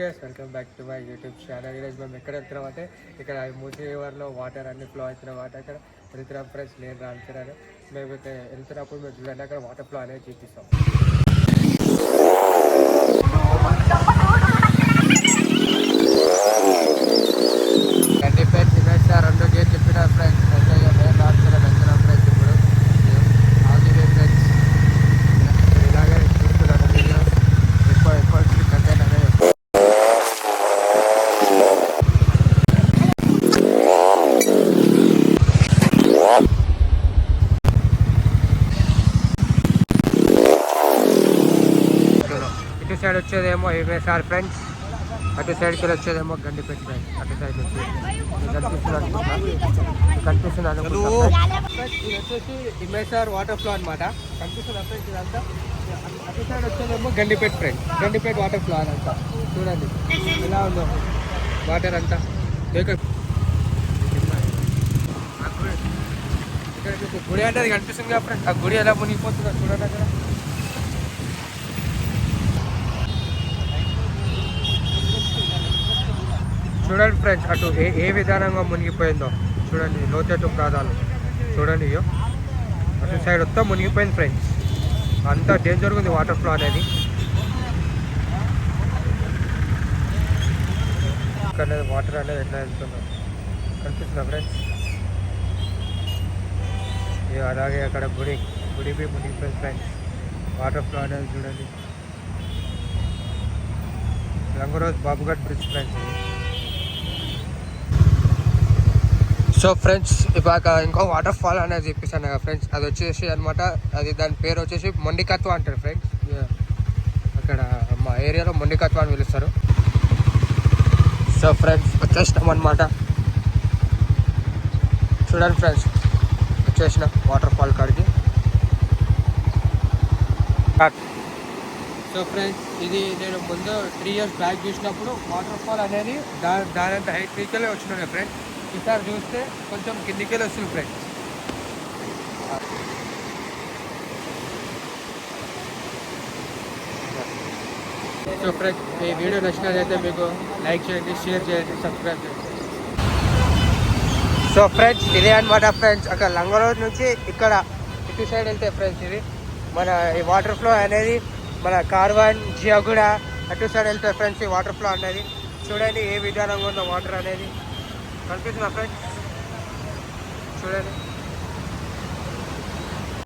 Welcome back to my YouTube channel. ఈరోజు మేము ఎక్కడ వెళ్తున్నాం అంటే ఇక్కడ మూసీ రివర్లో వాటర్ అన్ని ఫ్లో అవుతున్నమాట. అక్కడ వెళ్తున్నాం ఫ్రెండ్స్, నేను రాల్చున్నాను. మేము ఇక్కడ వెళ్తున్నప్పుడు మేము చూడండి అక్కడ వాటర్ ఫ్లో అనేది చూపిస్తాం. గండి ఫ్రెండ్స్ ఇమేజ్ సార్ 2 గేట్ చెప్పిన ఫ్రెండ్స్ మేము రాల్చున్నాం వెళ్తున్నాం ఫ్రెండ్స్. ఇప్పుడు ఆల్ ది వే ఫ్రెండ్స్. ఇలాగే చూస్తున్నాను వీడియో ఎక్కువ కంటెంట్ అనేది ఇటు సైడ్ వచ్చేదేమో ఎంఎస్ఆర్ ఫ్రెండ్స్, అటు సైడ్కి వచ్చేదేమో గండిపేట ఫ్రెండ్స్. అటు సైడ్ వచ్చి కనిపిస్తుంది అనుకుంటా. ఇది వచ్చేసి ఎంఎస్ఆర్ వాటర్ ఫ్లో అనమాట. కనిపిస్తుంది ఫ్రెండ్స్ ఇదంతా. అటు సైడ్ వచ్చేదేమో Gandipet friends. Gandipet water flow అదంతా చూడండి ఎలా ఉందో వాటర్ అంతా. ఇక్కడ మీకు గుడి అంటే అది కనిపిస్తుంది కదా ఫ్రెండ్స్. ఆ గుడి ఎలా మునిగిపోతుందో చూడండి అక్కడ. చూడండి ఫ్రెండ్స్ అటు ఏ విధానంగా మునిగిపోయిందో చూడండి. లోతట్టు ప్రాంతాలు చూడండి. అయ్యో అటు సైడ్ మొత్తం మునిగిపోయింది ఫ్రెండ్స్. అంతా డేంజర్గా ఉంది వాటర్ ఫ్లో అనేది. ఇక్కడ వాటర్ అనేది ఎట్లా వెళ్తుందో కనిపిస్తుందా ఫ్రెండ్స్. అలాగే అక్కడ గుడి మునిగిపోయింది ఫ్రెండ్స్. వాటర్ ఫ్లో అనేది చూడండి. రంగరోజ్ బాబుఘాట్ బ్రిడ్జ్ ఫ్రెండ్స్. సో ఫ్రెండ్స్ ఇప్పుడు ఇంకో వాటర్ ఫాల్ అనేది చెప్పేసాను కదా ఫ్రెండ్స్. అది వచ్చేసి అనమాట, అది దాని పేరు వచ్చేసి మొండికత్వ అంటారు ఫ్రెండ్స్. అక్కడ మా ఏరియాలో మొండికత్వ అని పిలుస్తారు. సో ఫ్రెండ్స్ వచ్చేసినాం అనమాట. చూడండి ఫ్రెండ్స్ వచ్చేసిన వాటర్ ఫాల్ కాడికి. సో ఫ్రెండ్స్ ఇది నేను ముందు 3 years బ్యాక్ చూసినప్పుడు వాటర్ ఫాల్ అనేది దానంత హైట్ మీదకెళ్ళి వచ్చినాయి ఫ్రెండ్స్. ఈసారి చూస్తే కొంచెం కిందికెళ్ళి వస్తుంది ఫ్రెండ్స్. సో ఫ్రెండ్స్ ఈ వీడియో నచ్చినట్లయితే మీకు లైక్ చేయండి, షేర్ చేయండి, సబ్స్క్రైబ్ చేయండి. సో ఫ్రెండ్స్ ఇదే అనమాట ఫ్రెండ్స్. అక్కడ లంగరోడ్ నుంచి ఇక్కడ ఇటు సైడ్ వెళ్తే ఫ్రెండ్స్ ఇది మన ఈ వాటర్ ఫ్లో అనేది మన కార్వాన్ జియాగూడ అటు సైడ్ వెళ్తే ఫ్రెండ్స్ ఈ వాటర్ ఫ్లో అనేది. చూడండి ఏ విధానంగా ఉందో వాటర్ అనేది కనిపిస్తుందా ఫ్రెండ్స్. చూడండి.